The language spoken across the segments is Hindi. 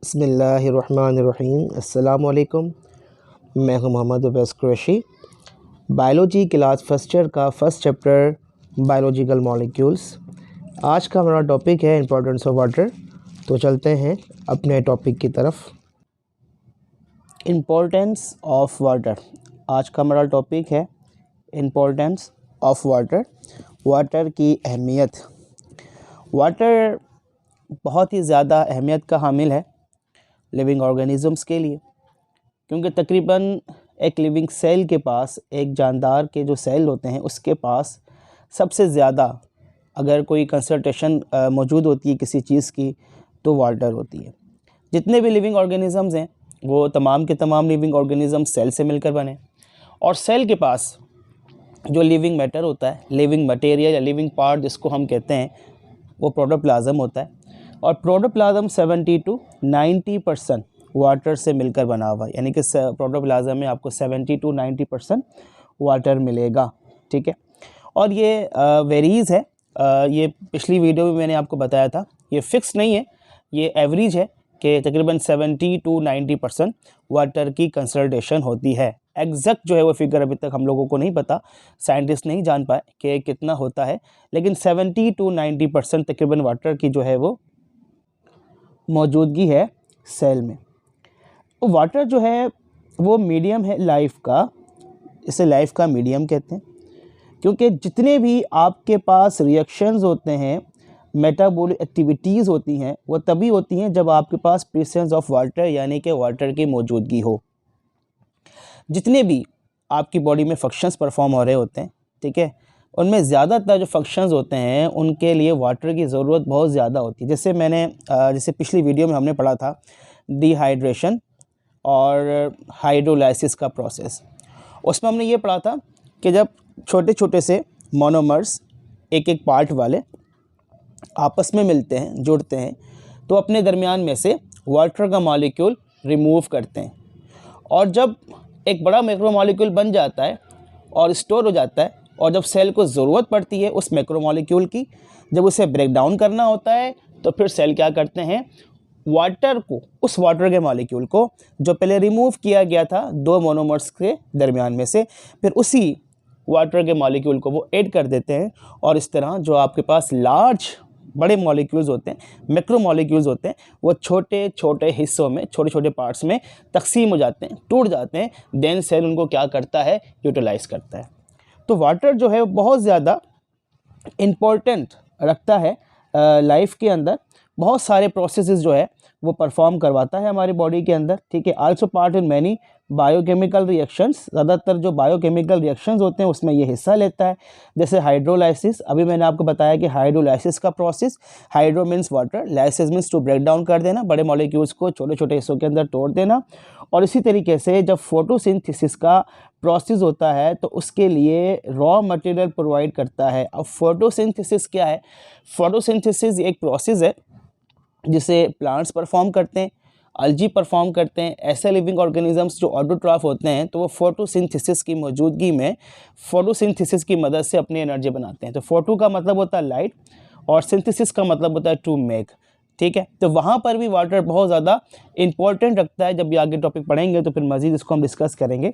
बिस्मिल्लाहिर्रहमानिर्रहीम। अस्सलामुअलैकुम। मैं हूं Mohammad Uwais Qureshi. Biology class first year का फर्स्ट चैप्टर बायोलॉजिकल मॉलिक्यूल्स। आज का हमारा टॉपिक है इम्पोर्टेंस ऑफ वाटर। तो चलते हैं अपने टॉपिक की तरफ। Importance of water. आज का हमारा टॉपिक है इम्पोर्टेंस ऑफ वाटर। वाटर की अहमियत। वाटर बहुत ही ज़्यादा अहमियत का हामिल है लिविंग ऑर्गेनिज़म्स के लिए, क्योंकि तकरीबन एक लिविंग सेल के पास, एक जानदार के जो सेल होते हैं उसके पास सबसे ज़्यादा अगर कोई कंसंट्रेशन मौजूद होती है किसी चीज़ की तो वाटर होती है। जितने भी लिविंग ऑर्गेनिज़म्स हैं वो तमाम के तमाम लिविंग ऑर्गेनिज़म्स सेल से मिलकर बने, और सेल के पास जो लिविंग मैटर होता है, लिविंग मटेरियल या लिविंग पार्ट जिसको हम कहते हैं, वो प्रोटोप्लाज्म होता है। और प्रोटोप्लाज्म 70 to 90% वाटर से मिलकर बना हुआ है, यानी कि प्रोटोप्लाज्म में आपको 70 to 90% वाटर मिलेगा। ठीक है, और ये वेरीज़ है। ये पिछली वीडियो में मैंने आपको बताया था, ये फिक्स नहीं है, ये एवरेज है कि तकरीबन 70 to 90% वाटर की कंसंट्रेशन होती है। एग्जैक्ट जो है वो फिगर अभी तक हम लोगों को नहीं पता, साइंटिस्ट नहीं जान पाए कि कितना होता है, लेकिन 70 to 90% तकरीबन वाटर की जो है वो मौजूदगी है सेल में। तो वाटर जो है वो मीडियम है लाइफ का, इसे लाइफ का मीडियम कहते हैं, क्योंकि जितने भी आपके पास रिएक्शंस होते हैं, मेटाबॉलिक एक्टिविटीज़ होती हैं, वो तभी होती हैं जब आपके पास प्रेजेंस ऑफ वाटर यानी कि वाटर की मौजूदगी हो। जितने भी आपकी बॉडी में फंक्शंस परफॉर्म हो रहे होते हैं, ठीक है, उनमें ज़्यादातर जो फंक्शंस होते हैं उनके लिए वाटर की ज़रूरत बहुत ज़्यादा होती है। जैसे पिछली वीडियो में हमने पढ़ा था डिहाइड्रेशन और हाइड्रोलाइसिस का प्रोसेस। उसमें हमने ये पढ़ा था कि जब छोटे छोटे से मोनोमर्स एक एक पार्ट वाले आपस में मिलते हैं, जुड़ते हैं, तो अपने दरमियान में से वाटर का मॉलिक्यूल रिमूव करते हैं, और जब एक बड़ा मैक्रोमॉलिक्यूल बन जाता है और स्टोर हो जाता है, और जब सेल को ज़रूरत पड़ती है उस मैक्रोमॉलिक्यूल की, जब उसे ब्रेक डाउन करना होता है, तो फिर सेल क्या करते हैं, वाटर को, उस वाटर के मॉलिक्यूल को जो पहले रिमूव किया गया था दो मोनोमर्स के दरमियान में से, फिर उसी वाटर के मॉलिक्यूल को वो ऐड कर देते हैं, और इस तरह जो आपके पास लार्ज बड़े मॉलिक्यूल्स होते हैं, मैक्रोमॉलिक्यूल्स होते हैं, वो छोटे छोटे हिस्सों में, छोटे छोटे पार्ट्स में तकसीम हो जाते हैं, टूट जाते हैं। देन सेल उनको क्या करता है, यूटिलाइज़ करता है। तो वाटर जो है बहुत ज़्यादा इम्पोर्टेंट रखता है लाइफ के अंदर। बहुत सारे प्रोसेसेस जो है वो परफॉर्म करवाता है हमारी बॉडी के अंदर। ठीक है, also part in many biochemical reactions. ज़्यादातर जो बायोकेमिकल रिएक्शंस होते हैं उसमें ये हिस्सा लेता है, जैसे हाइड्रोलाइसिस। अभी मैंने आपको बताया कि हाइड्रोलाइसिस का process, hydro means water, lysis means to break down कर देना, बड़े मॉलिक्यूल्स को छोटे छोटे हिस्सों के अंदर तोड़ देना। और इसी तरीके से जब फोटोसिंथेसिस का प्रोसेस होता है तो उसके लिए रॉ मटेरियल प्रोवाइड करता है। अब फोटोसिंथेसिस क्या है? फोटोसिंथेसिस एक प्रोसेस है जिसे प्लांट्स परफॉर्म करते हैं, अलजी परफॉर्म करते हैं। ऐसे लिविंग ऑर्गेनिजम्स जो ऑटोट्रॉफ होते हैं तो वो फोटोसिंथेसिस की मौजूदगी में, फोटोसिंथेसिस की मदद से अपनी एनर्जी बनाते हैं। तो फोटो का मतलब होता है लाइट, और सिंथेसिस का मतलब होता है टू मेक। ठीक है, तो वहाँ पर भी वाटर बहुत ज़्यादा इंपॉर्टेंट रखता है। जब भी आगे टॉपिक पढ़ेंगे तो फिर मज़ीद इसको हम डिस्कस करेंगे।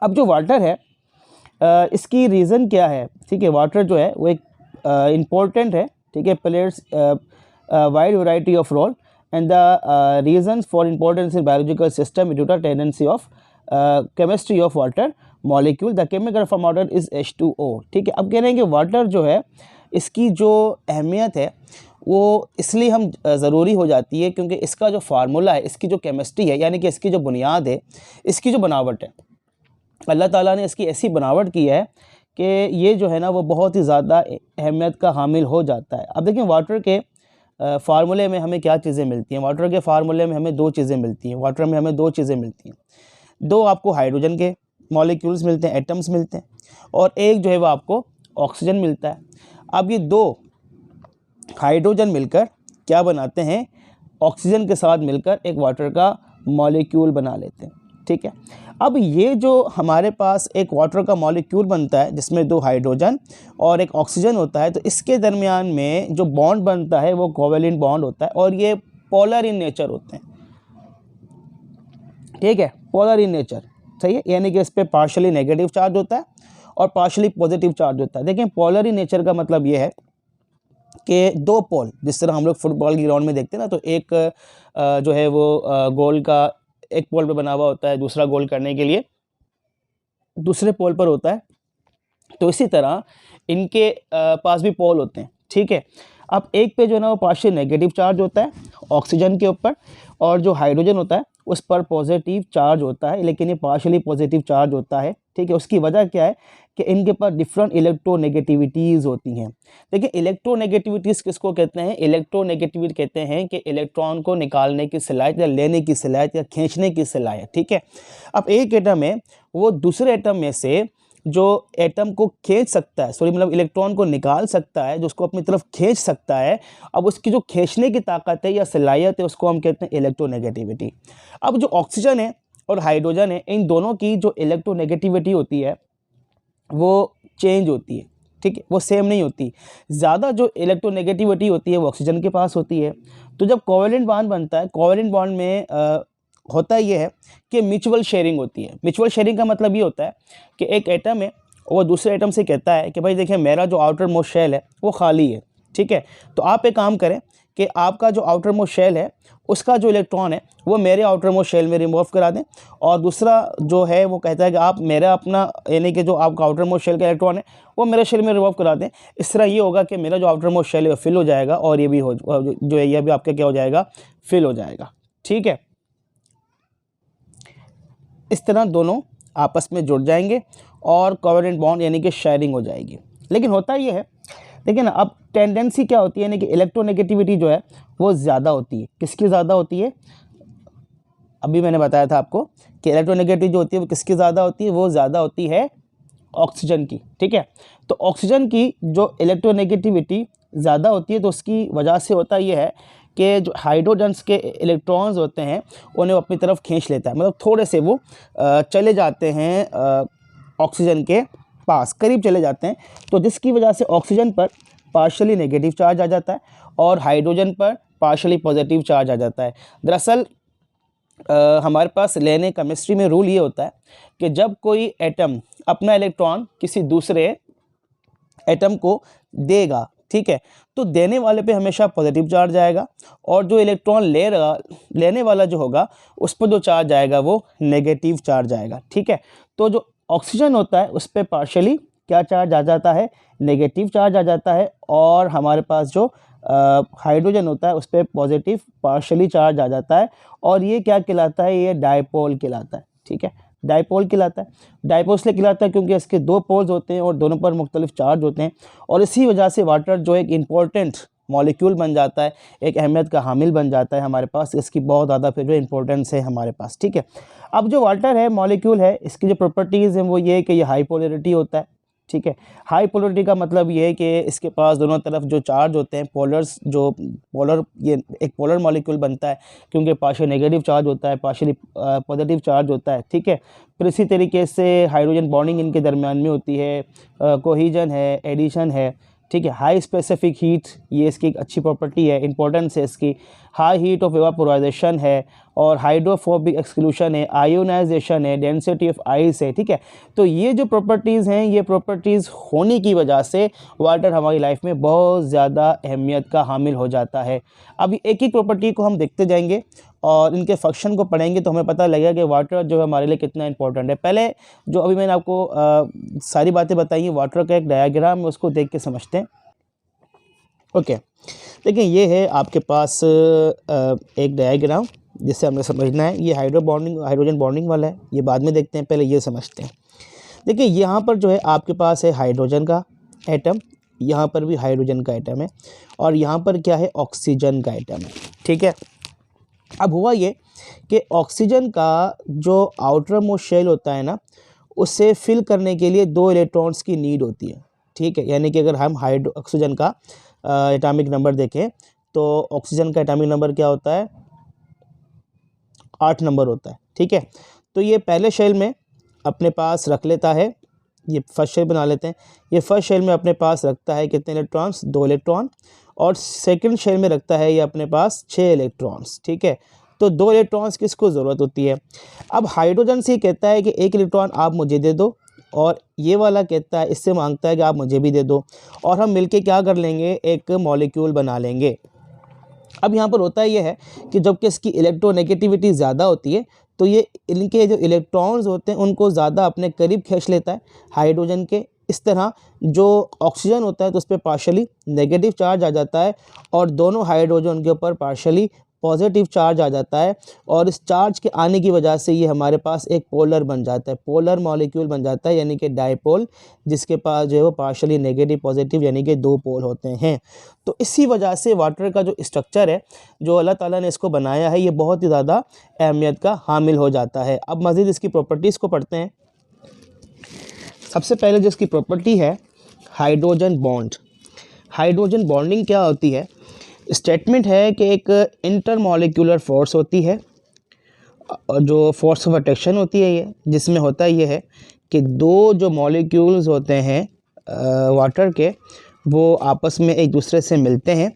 अब जो वाटर है, इसकी रीज़न क्या है? ठीक है, वाटर जो है वो एक इम्पोर्टेंट है। ठीक है, players wide variety of role, and the reasons for importance in biological system due to tendency of chemistry of water molecule. The chemical form water is H2O। ठीक है, अब कह रहे हैं कि वाटर जो है इसकी जो अहमियत है वो इसलिए हम ज़रूरी हो जाती है क्योंकि इसका जो फार्मूला है, इसकी जो केमिस्ट्री है, यानी कि इसकी जो बुनियाद है, इसकी जो बनावट है, अल्लाह ताला ने इसकी ऐसी बनावट की है कि ये जो है ना वो बहुत ही ज़्यादा अहमियत का हामिल हो जाता है। अब देखिए वाटर के फार्मूले में हमें क्या चीज़ें मिलती हैं? वाटर के फार्मूले में हमें दो चीज़ें मिलती हैं। वाटर में हमें दो चीज़ें मिलती हैं। दो आपको हाइड्रोजन के मॉलिक्यूल्स मिलते हैं, एटम्स मिलते हैं, और एक जो है वो आपको ऑक्सीजन मिलता है। अब ये दो हाइड्रोजन मिलकर क्या बनाते हैं? ऑक्सीजन के साथ मिलकर एक वाटर का मॉलिक्यूल बना लेते हैं। ठीक है, अब ये जो हमारे पास एक वाटर का मॉलिक्यूल बनता है जिसमें दो हाइड्रोजन और एक ऑक्सीजन होता है, तो इसके दरमियान में जो बॉन्ड बनता है वो कोवेलेंट बॉन्ड होता है, और ये पोलर इन नेचर होते हैं, ठीक है, पोलर इन नेचर, सही है, यानी कि इस पे पार्शियली नेगेटिव चार्ज होता है और पार्शियली पॉजिटिव चार्ज होता है। देखिए पोलर इन नेचर का मतलब ये है कि दो पोल, जिस तरह हम लोग फुटबॉल की ग्राउंड में देखते हैं ना, तो एक जो है वो गोल का एक पोल पे बना हुआ होता है, दूसरा गोल करने के लिए दूसरे पोल पर होता है, तो इसी तरह इनके पास भी पोल होते हैं, ठीक है। अब एक पे जो है ना वो पार्शियल नेगेटिव चार्ज होता है ऑक्सीजन के ऊपर, और जो हाइड्रोजन होता है उस पर पॉजिटिव चार्ज होता है, लेकिन ये पार्शियली पॉजिटिव चार्ज होता है, ठीक है। उसकी वजह क्या है कि इनके पास डिफरेंट इलेक्ट्रोनेगेटिविटीज़ होती हैं। देखिए इलेक्ट्रोनेगेटिविटीज़ किसको कहते हैं? इलेक्ट्रोनेगेटिविटी कहते हैं कि इलेक्ट्रॉन को निकालने की सलाहियत या लेने की सलाहियत या खींचने की सलाहियत, ठीक है। अब एक एटम है वो दूसरे एटम में से जो एटम को खींच सकता है, सॉरी मतलब इलेक्ट्रॉन को निकाल सकता है, जो उसको अपनी तरफ खींच सकता है, अब उसकी जो खींचने की ताकत है या सलाहियत है उसको हम कहते हैं इलेक्ट्रोनेगेटिविटी। अब जो ऑक्सीजन है और हाइड्रोजन है, इन दोनों की जो इलेक्ट्रोनेगेटिविटी होती है वो चेंज होती है, ठीक है, वो सेम नहीं होती। ज़्यादा जो इलेक्ट्रोनेगेटिविटी होती है वो ऑक्सीजन के पास होती है। तो जब कोवेलेंट बॉन्ड बनता है, कोवेलेंट बॉन्ड में होता ये है कि म्यूचुअल शेयरिंग होती है। म्यूचुअल शेयरिंग का मतलब ये होता है कि एक एटम है वो दूसरे एटम से कहता है कि भाई देखिए मेरा जो आउटर मोस्ट शेल है वो खाली है, ठीक है, तो आप एक काम करें कि आपका जो आउटर मोस्ट शेल है उसका जो इलेक्ट्रॉन है वो मेरे आउटर मोस्ट शेल में रिमूव करा दें, और दूसरा जो है वो कहता है कि आप मेरा अपना यानी कि जो आपका आउटर मोस्ट शेल का इलेक्ट्रॉन है वो मेरे शेल में रिमूव करा दें। इस तरह ये होगा कि मेरा जो आउटर मोस्ट शेल है वो फिल हो जाएगा और ये भी जो है ये भी आपका क्या हो जाएगा, फिल हो जाएगा, ठीक है। इस तरह दोनों आपस में जुड़ जाएंगे और कोवेलेंट बॉन्ड यानी कि शेयरिंग हो जाएगी। लेकिन होता ये है, देखिए ना, अब टेंडेंसी क्या होती है, यानी कि इलेक्ट्रोनेगेटिविटी जो है वो ज़्यादा होती है। किसकी ज़्यादा होती है? अभी मैंने बताया था आपको कि इलेक्ट्रोनेगेटिविटी जो होती है वो किसकी ज़्यादा होती है, वो ज़्यादा होती है ऑक्सीजन की, ठीक है। तो ऑक्सीजन की जो इलेक्ट्रोनेगेटिविटी ज़्यादा होती है तो उसकी वजह से होता ये है कि जो हाइड्रोजन्स के इलेक्ट्रॉन्स होते हैं उन्हें अपनी तरफ खींच लेता है, मतलब थोड़े से वो चले जाते हैं ऑक्सीजन के पास, करीब चले जाते हैं, तो जिसकी वजह से ऑक्सीजन पर पार्शियली नेगेटिव चार्ज आ जाता है और हाइड्रोजन पर पार्शियली पॉजिटिव चार्ज आ जाता है। दरअसल हमारे पास लेने केमिस्ट्री में रूल ये होता है कि जब कोई एटम अपना इलेक्ट्रॉन किसी दूसरे एटम को देगा, ठीक है, तो देने वाले पे हमेशा पॉजिटिव चार्ज आएगा और जो इलेक्ट्रॉन लेने वाला जो होगा उस पर जो चार्ज आएगा वो नेगेटिव चार्ज आएगा, ठीक है। तो जो ऑक्सीजन होता है उस पर पार्शियली क्या चार्ज आ जाता है, नेगेटिव चार्ज आ जाता है, और हमारे पास जो हाइड्रोजन होता है उस पर पॉजिटिव पार्शियली चार्ज आ जाता है, और ये क्या कहलाता है, ये डायपोल कहलाता है, ठीक है, डायपोल कहलाता है। डायपोल इसलिए कहलाता है क्योंकि इसके दो पोल्स होते हैं और दोनों पर मुख्तलिफ चार्ज होते हैं, और इसी वजह से वाटर जो एक इम्पॉर्टेंट मॉलिक्यूल बन जाता है, एक अहमियत का हामिल बन जाता है हमारे पास, इसकी बहुत ज़्यादा फिर जो इम्पोर्टेंस है हमारे पास, ठीक है। अब जो वाटर है मॉलिक्यूल है, इसकी जो प्रॉपर्टीज़ हैं वो ये है कि ये हाई पोलरिटी होता है, ठीक है। हाई पोलरिटी का मतलब ये है कि इसके पास दोनों तरफ जो चार्ज होते हैं पोलर्स, जो पोलर, ये एक पोलर मॉलिक्यूल बनता है क्योंकि पार्शियल नेगेटिव चार्ज होता है, पार्शियली पॉजिटिव चार्ज होता है, ठीक है। फिर इसी तरीके से हाइड्रोजन बॉन्डिंग इनके दरमियान में होती है, कोहीजन है, एडिशन है, ठीक है। हाई स्पेसिफिक हीट, ये इसकी एक अच्छी प्रॉपर्टी है, इंपॉर्टेंस है इसकी। हाई हीट ऑफ एवापोराइजेशन है, और हाइड्रोफोबिक एक्सक्लूशन है, आयोनाइजेशन है, डेंसिटी ऑफ आइस है, ठीक है। तो ये जो प्रॉपर्टीज़ हैं, ये प्रॉपर्टीज़ होने की वजह से वाटर हमारी लाइफ में बहुत ज़्यादा अहमियत का हामिल हो जाता है। अभी एक एक प्रॉपर्टी को हम देखते जाएंगे और इनके फंक्शन को पढ़ेंगे तो हमें पता लगेगा कि वाटर जो है हमारे लिए कितना इंपॉर्टेंट है। पहले जो अभी मैंने आपको सारी बातें बताई हैं, वाटर का एक डायग्राम है, उसको देख के समझते हैं। ओके, देखिए ये है आपके पास एक डायग्राम जिससे हमें समझना है। ये हाइड्रोजन बॉन्डिंग वाला है, ये बाद में देखते हैं, पहले ये समझते हैं। देखिए यहाँ पर जो है आपके पास है हाइड्रोजन का एटम, यहाँ पर भी हाइड्रोजन का एटम है, और यहाँ पर क्या है, ऑक्सीजन का एटम है, ठीक है। अब हुआ ये कि ऑक्सीजन का जो आउटर मोस्ट शेल होता है ना, उसे फिल करने के लिए 2 इलेक्ट्रॉन्स की नीड होती है, ठीक है। यानी कि अगर हम ऑक्सीजन का एटॉमिक नंबर देखें तो ऑक्सीजन का एटॉमिक नंबर क्या होता है, 8 नंबर होता है, ठीक है। तो ये पहले शेल में अपने पास रख लेता है, ये फर्स्ट शेल बना लेते हैं, ये फर्स्ट शेल में अपने पास रखता है कितने इलेक्ट्रॉन्स, 2 इलेक्ट्रॉन, और सेकंड शेल में रखता है ये अपने पास 6 इलेक्ट्रॉन्स, ठीक है। तो 2 इलेक्ट्रॉन्स किसको ज़रूरत होती है। अब हाइड्रोजन से कहता है कि 1 इलेक्ट्रॉन आप मुझे दे दो, और ये वाला कहता है, इससे मांगता है कि आप मुझे भी दे दो, और हम मिलके क्या कर लेंगे, एक मॉलिक्यूल बना लेंगे। अब यहाँ पर होता ये है कि जब कि इसकी इलेक्ट्रोनेगेटिविटी ज़्यादा होती है तो ये इनके जो इलेक्ट्रॉन्स होते हैं उनको ज़्यादा अपने करीब खींच लेता है हाइड्रोजन के। इस तरह जो ऑक्सीजन होता है तो उस पर पार्शली नेगेटिव चार्ज आ जाता है, और दोनों हाइड्रोजन के ऊपर पार्शली पॉजिटिव चार्ज आ जाता है, और इस चार्ज के आने की वजह से ये हमारे पास एक पोलर बन जाता है, पोलर मॉलिक्यूल बन जाता है, यानी कि डायपोल, जिसके पास जो है वो पार्शली नेगेटिव पॉजिटिव यानी कि 2 पोल होते हैं। तो इसी वजह से वाटर का जो स्ट्रक्चर है जो अल्लाह ताला ने इसको बनाया है, ये बहुत ही ज़्यादा अहमियत का हामिल हो जाता है। अब मज़ीद इसकी प्रॉपर्टीज़ को पढ़ते हैं। सबसे पहले जो इसकी प्रॉपर्टी है हाइड्रोजन बॉन्ड। हाइड्रोजन बॉन्डिंग क्या होती है, स्टेटमेंट है कि एक इंटरमॉलिक्यूलर फोर्स होती है, और जो फोर्स ऑफ अट्रैक्शन होती है ये, जिसमें होता ये है कि 2 जो मॉलिक्यूल्स होते हैं वाटर के, वो आपस में एक दूसरे से मिलते हैं,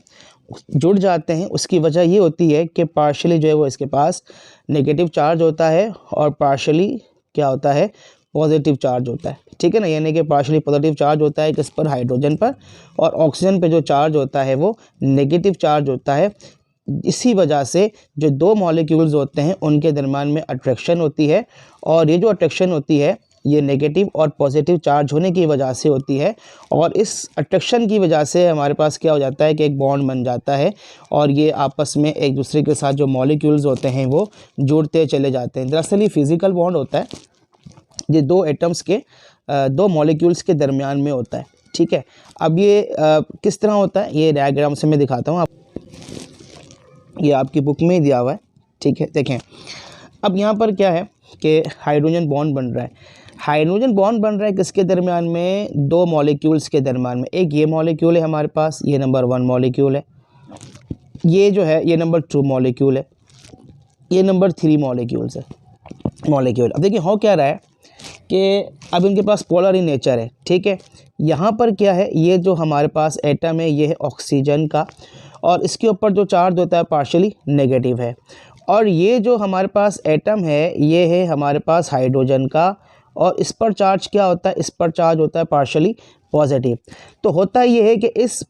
जुड़ जाते हैं। उसकी वजह ये होती है कि पार्शली जो है वो इसके पास नेगेटिव चार्ज होता है, और पार्शली क्या होता है, पॉजिटिव चार्ज होता है, ठीक है ना। यानी कि पार्शली पॉजिटिव चार्ज होता है किस पर, हाइड्रोजन पर, और ऑक्सीजन पे जो चार्ज होता है वो नेगेटिव चार्ज होता है। इसी वजह से जो 2 मॉलिक्यूल्स होते हैं उनके दरम्यान में अट्रैक्शन होती है, और ये जो अट्रैक्शन होती है ये नेगेटिव और पॉजिटिव चार्ज होने की वजह से होती है, और इस अट्रैक्शन की वजह से हमारे पास क्या हो जाता है कि एक बॉन्ड बन जाता है, और ये आपस में एक दूसरे के साथ जो मॉलिक्यूल्स होते हैं वो जुड़ते चले जाते हैं। दरअसल ये फिज़िकल बॉन्ड होता है, ये 2 एटम्स के 2 मॉलिक्यूल्स के दरमियान में होता है, ठीक है। अब ये किस तरह होता है, ये डायग्राम से मैं दिखाता हूँ, ये आपकी बुक में ही दिया हुआ है, ठीक है। देखें अब यहाँ पर क्या है कि हाइड्रोजन बॉन्ड बन रहा है। हाइड्रोजन बॉन्ड बन रहा है किसके दरमियान में, 2 मॉलिक्यूल्स के दरमियान में। एक ये मॉलिक्यूल है हमारे पास, ये नंबर 1 मॉलिक्यूल है, ये जो है ये नंबर 2 मॉलिक्यूल है, ये नंबर 3 मॉलिक्यूल्स है मॉलिक्यूल। अब देखिए हो क्या रहा है कि अब इनके पास पोलर इन नेचर है, ठीक है। यहाँ पर क्या है, ये जो हमारे पास एटम है ये है ऑक्सीजन का, और इसके ऊपर जो चार्ज होता है पार्शली नेगेटिव है, और ये जो हमारे पास एटम है ये है हमारे पास हाइड्रोजन का, और इस पर चार्ज क्या होता है, इस पर चार्ज होता है पार्शली पॉजिटिव। तो होता ये है कि इस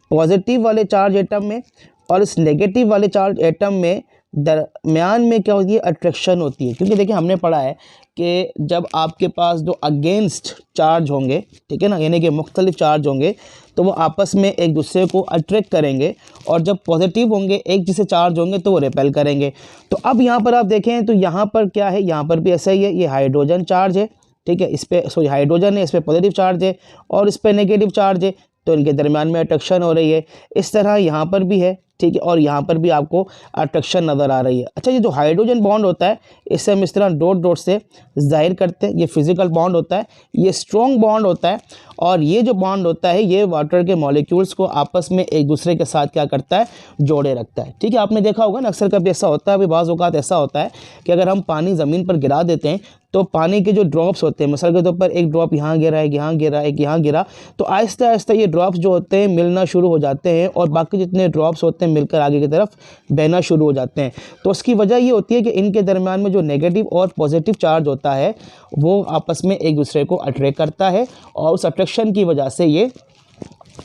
पॉजिटिव वाले चार्ज एटम में और इस नेगेटिव वाले चार्ज एटम में दरमियान में क्या होती है, अट्रैक्शन होती है। क्योंकि देखिए हमने पढ़ा है कि जब आपके पास दो अगेंस्ट चार्ज होंगे, ठीक है ना, यानी कि मुख्तलिफ चार्ज होंगे, तो वो आपस में एक दूसरे को अट्रैक्ट करेंगे, और जब पॉजिटिव होंगे एक जैसे चार्ज होंगे तो वो रिपेल करेंगे। तो अब यहाँ पर आप देखें तो यहाँ पर क्या है, यहाँ पर भी ऐसा ही है, ये हाइड्रोजन चार्ज है, ठीक है, इस पर सॉरी हाइड्रोजन है, इस पर पॉजिटिव चार्ज है और इस पर नेगेटिव चार्ज है, तो इनके दरमियान में अट्रैक्शन हो रही है। इस तरह यहाँ पर भी है, ठीक है, और यहाँ पर भी आपको अट्रैक्शन नज़र आ रही है। अच्छा, ये जो हाइड्रोजन बॉन्ड होता है इसे हम इस तरह डॉट डॉट से जाहिर करते हैं, ये फिजिकल बॉन्ड होता है, ये स्ट्रॉन्ग बॉन्ड होता है, और ये जो बॉन्ड होता है ये वाटर के मॉलिक्यूल्स को आपस में एक दूसरे के साथ क्या करता है, जोड़े रखता है। ठीक है, आपने देखा होगा ना, अक्सर कभी ऐसा होता है, अभी बाज़ औक़ात ऐसा होता है कि अगर हम पानी ज़मीन पर गिरा देते हैं तो पानी के जो ड्रॉप्स होते हैं, मिसाल के तौर पर एक ड्रॉप यहाँ गिरा, एक यहाँ गिरा, एक यहाँ गिरा, तो आहिस्ता आहिस्ता ये ड्रॉप्स जो होते हैं मिलना शुरू हो जाते हैं, और बाकी जितने ड्रॉप्स होते हैं मिलकर आगे की तरफ बहना शुरू हो जाते हैं। तो उसकी वजह ये होती है कि इनके दरमियान में जो नेगेटिव और पॉजिटिव चार्ज होता है वो आपस में एक दूसरे को अट्रैक्ट करता है, और उस अट्रैक्शन की वजह से ये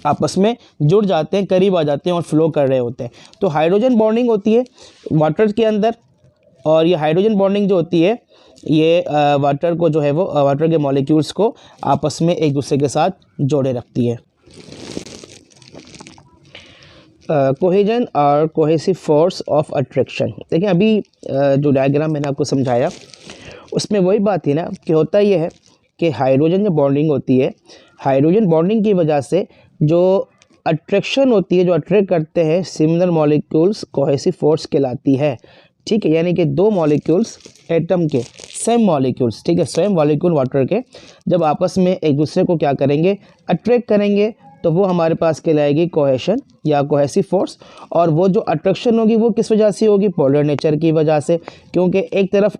आपस में जुड़ जाते हैं, करीब आ जाते हैं और फ्लो कर रहे होते हैं। तो हाइड्रोजन बॉन्डिंग होती है वाटर के अंदर, और ये हाइड्रोजन बॉन्डिंग जो होती है ये वाटर को जो है वो वाटर के मॉलिक्यूल्स को आपस में एक दूसरे के साथ जोड़े रखती है। कोहेजन और कोहेसिव फोर्स ऑफ अट्रैक्शन। देखिए अभी जो डायग्राम मैंने आपको समझाया उसमें वही बात थी ना कि होता ये है कि हाइड्रोजन जो बॉन्डिंग होती है, हाइड्रोजन बॉन्डिंग की वजह से जो अट्रैक्शन होती है, जो अट्रैक्ट करते हैं सिमिलर मॉलिक्यूल्स, कोहेसिव फोर्स कहलाती है। ठीक है, यानी कि दो मॉलिक्यूल्स एटम के सेम मॉलिक्यूल्स, ठीक है, सेम मॉलिक्यूल वाटर के जब आपस में एक दूसरे को क्या करेंगे, अट्रैक्ट करेंगे, तो वो हमारे पास कहलाएगी कोहेशन या कोहेसिव फोर्स। और वो जो अट्रैक्शन होगी वो किस वजह से होगी, पोलर नेचर की वजह से, क्योंकि एक तरफ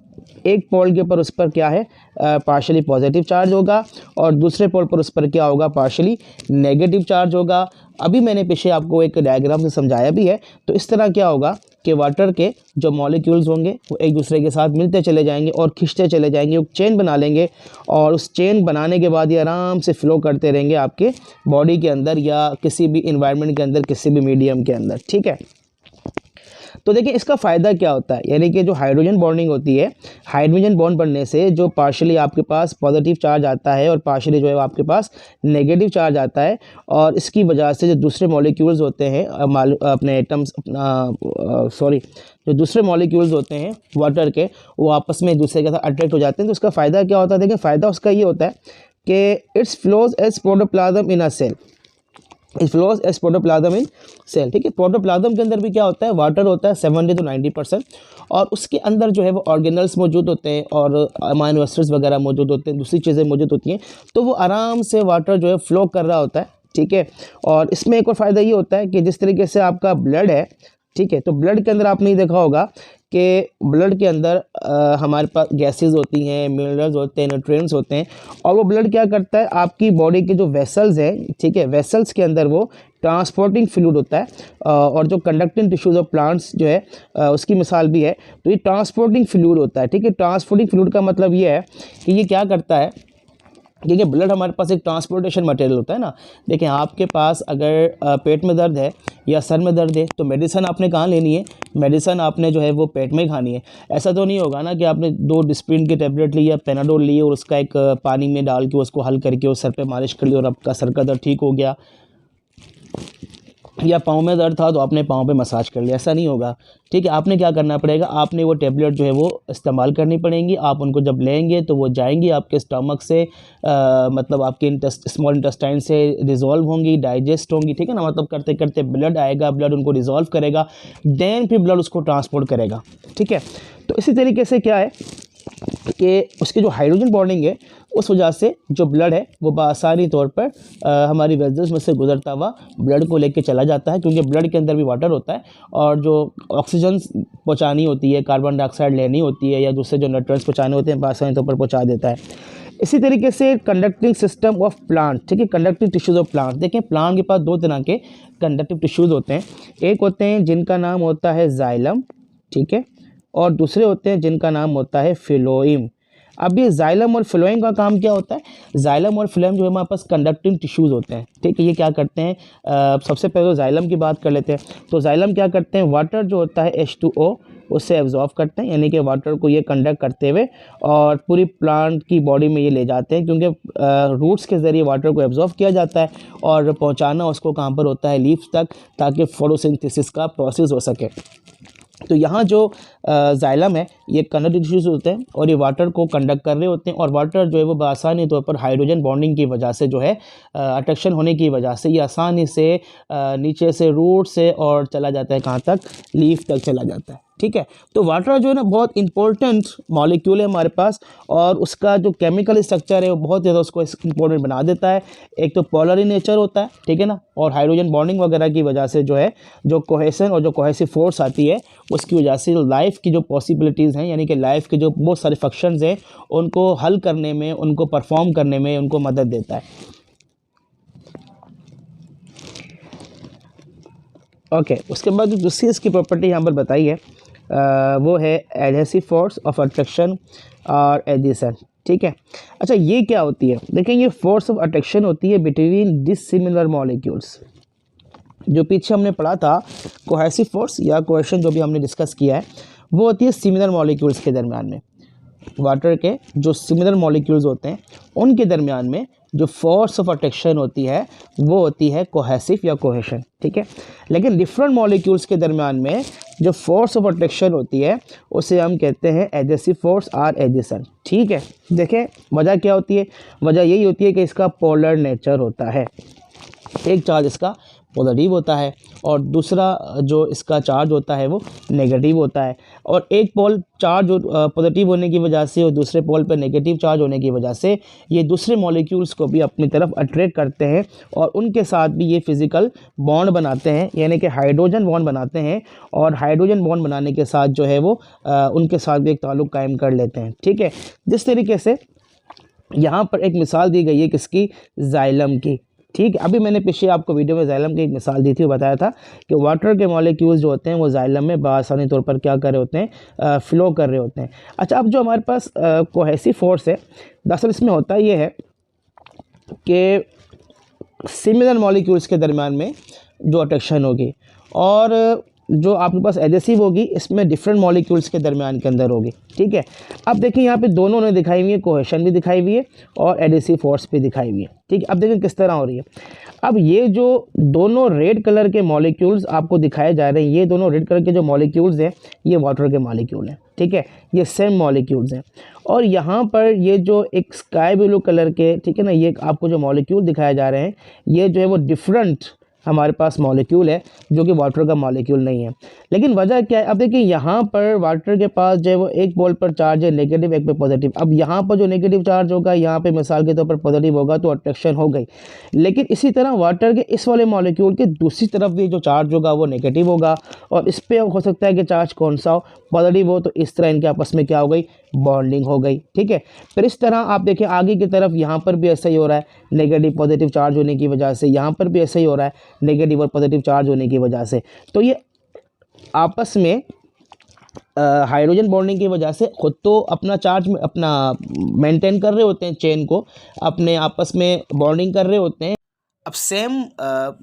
एक पोल के ऊपर उस पर क्या है, पार्शली पॉजिटिव चार्ज होगा और दूसरे पोल पर उस पर क्या होगा, पार्शली नेगेटिव चार्ज होगा। अभी मैंने पीछे आपको एक डायग्राम से समझाया भी है। तो इस तरह क्या होगा कि वाटर के जो मॉलिक्यूल्स होंगे वो एक दूसरे के साथ मिलते चले जाएंगे और खींचते चले जाएंगे, एक चेन बना लेंगे और उस चेन बनाने के बाद ये आराम से फ्लो करते रहेंगे आपके बॉडी के अंदर या किसी भी इन्वायरमेंट के अंदर, किसी भी मीडियम के अंदर, ठीक है। तो देखिए इसका फ़ायदा क्या होता है, यानी कि जो हाइड्रोजन बॉन्डिंग होती है, हाइड्रोजन बॉन्ड बनने से जो पार्शियली आपके पास पॉजिटिव चार्ज आता है और पार्शियली जो है आपके पास नेगेटिव चार्ज आता है, और इसकी वजह से जो दूसरे मॉलिक्यूल्स होते हैं अपने एटम्स जो दूसरे मॉलिक्यूल्स होते हैं वाटर के, वो आपस में एक दूसरे के साथ अट्रैक्ट हो जाते हैं। तो इसका फ़ायदा क्या होता है, देखिए फ़ायदा उसका ये होता है कि it's flows as protoplasm in a cell, it flows as protoplasm in cell, ठीक है। प्रोटोप्लाज्म के अंदर भी क्या होता है, वाटर होता है 70 to 90%, और उसके अंदर जो है वो ऑर्गेनल्स मौजूद होते हैं और अमाइनो एसिड्स वगैरह मौजूद होते हैं, दूसरी चीज़ें मौजूद होती हैं। तो वो आराम से वाटर जो है फ्लो कर रहा होता है, ठीक है। और इसमें एक और फ़ायदा ये होता है कि जिस तरीके से आपका ब्लड है, ठीक है, तो ब्लड के अंदर आपने ये देखा होगा कि ब्लड के अंदर हमारे पास गैसेस होती हैं, मिनरल्स होते हैं, न्यूट्रिएंट्स होते हैं, और वो ब्लड क्या करता है, आपकी बॉडी के जो वेसल्स हैं, ठीक है, वेसल्स के अंदर वो ट्रांसपोर्टिंग फ्लूइड होता है, और जो कंडक्टिंग टिश्यूज ऑफ प्लांट्स जो है उसकी मिसाल भी है। तो ये ट्रांसपोर्टिंग फ्लूइड होता है, ठीक है। ट्रांसपोर्टिंग फ्लूइड का मतलब ये है कि ये क्या करता है, क्योंकि ब्लड हमारे पास एक ट्रांसपोर्टेशन मटेरियल होता है ना। देखिए आपके पास अगर पेट में दर्द है या सर में दर्द है तो मेडिसिन आपने कहाँ लेनी है, मेडिसिन आपने जो है वो पेट में ही खानी है। ऐसा तो नहीं होगा ना कि आपने 2 डिस्प्रिन की टेबलेट ली या पेनाडोल ली और उसका एक पानी में डाल के उसको हल करके उस सर पे मालिश कर ली और आपका सर का दर्द ठीक हो गया, या पाँव में दर्द था तो आपने पाँव पे मसाज कर लिया, ऐसा नहीं होगा, ठीक है। आपने क्या करना पड़ेगा, आपने वो टेबलेट जो है वो इस्तेमाल करनी पड़ेंगी। आप उनको जब लेंगे तो वो जाएंगी आपके स्टमक से, मतलब आपके स्मॉल इंटेस्टाइन से रिजॉल्व होंगी, डाइजेस्ट होंगी, ठीक है ना। मतलब करते करते ब्लड आएगा, ब्लड उनको रिजॉल्व करेगा, देन फिर ब्लड उसको ट्रांसपोर्ट करेगा, ठीक है। तो इसी तरीके से क्या है कि उसकी जो हाइड्रोजन बॉन्डिंग है उस वजह से जो ब्लड है वो बआसानी तौर पर हमारी वेसल्स में से गुजरता हुआ ब्लड को लेके चला जाता है, क्योंकि ब्लड के अंदर भी वाटर होता है और जो ऑक्सीजन पहुंचानी होती है, कार्बन डाइऑक्साइड लेनी होती है या दूसरे जो न्यूट्रिएंट्स पहुंचाने होते हैं बआसानी तौर पर पहुंचा देता है। इसी तरीके से कंडक्टिंग सिस्टम ऑफ प्लांट, ठीक है, कंडक्टिव टिश्यूज़ ऑफ प्लांट। देखें प्लांट के पास 2 तरह के कंडक्टिव टिश्यूज़ होते हैं, एक होते हैं जिनका नाम होता है जाइलम, ठीक है, और दूसरे होते हैं जिनका नाम होता है फिलोइम। अब ये जाइलम और फिलोइम का काम क्या होता है, जाइलम और फिलोइम जो है हमारे पास कंडक्टिंग टिश्यूज़ होते हैं, ठीक है। ये क्या करते हैं, सबसे पहले तो जाइलम की बात कर लेते हैं। तो जाइलम क्या करते हैं, वाटर जो होता है H2O उससे एब्जॉर्ब करते हैं, यानी कि वाटर को ये कंडक्ट करते हुए और पूरी प्लांट की बॉडी में ये ले जाते हैं, क्योंकि रूट्स के ज़रिए वाटर को एब्जॉर्ब किया जाता है और पहुंचाना उसको कहाँ पर होता है, लीव्स तक, ताकि फोटोसिंथेसिस का प्रोसेस हो सके। तो यहाँ जो जाइलम है ये कंडक्टिव टिश्यूज होते हैं और ये वाटर को कंडक्ट कर रहे होते हैं, और वाटर जो है वो आसानी तौर पर हाइड्रोजन बॉन्डिंग की वजह से जो है अट्रैक्शन होने की वजह से ये आसानी से नीचे से रूट से और चला जाता है कहाँ तक, लीफ तक चला जाता है, ठीक है। तो वाटर जो है ना बहुत इंपॉर्टेंट मॉलिक्यूल है हमारे पास, और उसका जो केमिकल स्ट्रक्चर है वो बहुत ज़्यादा उसको इंपॉर्टेंट बना देता है। एक तो पोलर इन नेचर होता है, ठीक है ना, और हाइड्रोजन बॉन्डिंग वगैरह की वजह से जो है जो कोहेसन और जो कोहेसिव फोर्स आती है उसकी वजह से लाइफ की जो पॉसिबिलिटीज़ हैं, यानी कि लाइफ के जो बहुत सारे फंक्शंस हैं उनको हल करने में, उनको परफॉर्म करने में उनको मदद देता है। ओके, उसके बाद जो दूसरी इसकी प्रॉपर्टी यहाँ पर बताई है वो है एडहेसिव फोर्स ऑफ अट्रैक्शन और एडिशन, ठीक है। अच्छा ये क्या होती है, देखें ये फोर्स ऑफ अट्रैक्शन होती है बिटवीन डिसिमिलर मॉलिक्यूल्स। जो पीछे हमने पढ़ा था कोहेसिव फोर्स या कोहेशन जो भी हमने डिस्कस किया है वो होती है सिमिलर मॉलिक्यूल्स के दरमियान में। वाटर के जो सिमिलर मॉलिक्यूल्स होते हैं उनके दरमियान में जो फोर्स ऑफ अट्रैक्शन होती है वो होती है कोहेसिव या कोहेशन, ठीक है। लेकिन डिफरेंट मॉलिक्यूल्स के दरमियान में जो फोर्स ऑफ अट्रैक्शन होती है उसे हम कहते हैं एडहेसिव फोर्स और एडिशन, ठीक है। देखें वजह क्या होती है, वजह यही होती है कि इसका पोलर नेचर होता है, एक चार्ज इसका पॉजिटिव होता है और दूसरा जो इसका चार्ज होता है वो नेगेटिव होता है। और एक पोल चार्ज पॉजिटिव होने की वजह से और दूसरे पोल पर नेगेटिव चार्ज होने की वजह से ये दूसरे मॉलिक्यूल्स को भी अपनी तरफ अट्रैक्ट करते हैं और उनके साथ भी ये फिज़िकल बॉन्ड बनाते हैं, यानी कि हाइड्रोजन बॉन्ड बनाते हैं। और हाइड्रोजन बॉन्ड बनाने के साथ जो है वो उनके साथ भी एक ताल्लुक़ कायम कर लेते हैं। ठीक है, जिस तरीके से यहाँ पर एक मिसाल दी गई है किसकी, जाइलम की। ठीक है, अभी मैंने पीछे आपको वीडियो में जाइलम की एक मिसाल दी थी, बताया था कि वाटर के मॉलिक्यूल्स जो होते हैं वो जाइलम में बआसानी तौर पर क्या कर रहे होते हैं, फ़्लो कर रहे होते हैं। अच्छा, अब जो हमारे पास कोहेसिव फोर्स है, दरअसल इसमें होता ये है कि सिमिलर मॉलिक्यूल्स के दरम्यान में जो अट्रैक्शन होगी और जो आपके पास एडेसिव होगी इसमें डिफरेंट मॉलिक्यूल्स के दरमियान के अंदर होगी। ठीक है, अब देखिए यहाँ पे दोनों ने दिखाई हुई है, कोहेशन भी दिखाई हुई है और एडेसिव फोर्स भी दिखाई हुई है। ठीक है, अब देखिए किस तरह हो रही है। अब ये जो दोनों रेड कलर के मॉलिक्यूल्स आपको दिखाए जा रहे हैं, ये दोनों रेड कलर के जो मॉलिक्यूल्स हैं ये वाटर के मॉलिक्यूल हैं। ठीक है, ये सेम मॉलिक्यूल्स हैं। और यहाँ पर ये जो एक स्काई ब्लू कलर के, ठीक है ना, ये आपको जो मॉलिक्यूल दिखाए जा रहे हैं ये जो है वो डिफरेंट हमारे पास मॉलिक्यूल है जो कि वाटर का मॉलिक्यूल नहीं है। लेकिन वजह क्या है, अब देखिए यहाँ पर वाटर के पास जो है वो एक पोल पर चार्ज है नेगेटिव, एक पे पॉजिटिव। अब यहाँ पर जो नेगेटिव चार्ज होगा यहाँ पे मिसाल के तौर पर पॉजिटिव होगा तो अट्रैक्शन हो गई। लेकिन इसी तरह वाटर के इस वाले मॉलिक्यूल के दूसरी तरफ भी जो चार्ज होगा वो नेगेटिव होगा और इस पर हो सकता है कि चार्ज कौन सा हो, पॉजिटिव हो। तो इस तरह इनके आपस में क्या हो गई, बॉन्डिंग हो गई। ठीक है, फिर इस तरह आप देखिए आगे की तरफ यहाँ पर भी ऐसा ही हो रहा है, नेगेटिव पॉजिटिव चार्ज होने की वजह से। यहाँ पर भी ऐसा ही हो रहा है, नेगेटिव और पॉजिटिव चार्ज होने की वजह से। तो ये आपस में हाइड्रोजन बॉन्डिंग की वजह से खुद तो अपना चार्ज अपना मेंटेन कर रहे होते हैं, चेन को अपने आपस में बॉन्डिंग कर रहे होते हैं। अब सेम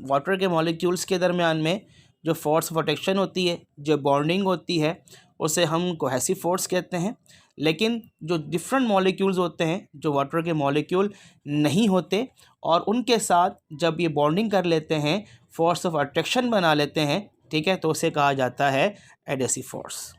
वाटर के मॉलिक्यूल्स के दरमियान में जो फोर्स ऑफ अट्रैक्शन होती है, जो बॉन्डिंग होती है, उसे हम कोहेसिव फोर्स कहते हैं। लेकिन जो डिफरेंट मॉलिक्यूल्स होते हैं, जो वाटर के मॉलिक्यूल नहीं होते और उनके साथ जब ये बॉन्डिंग कर लेते हैं, फोर्स ऑफ अट्रैक्शन बना लेते हैं, ठीक है, तो उसे कहा जाता है एडेसिव फोर्स।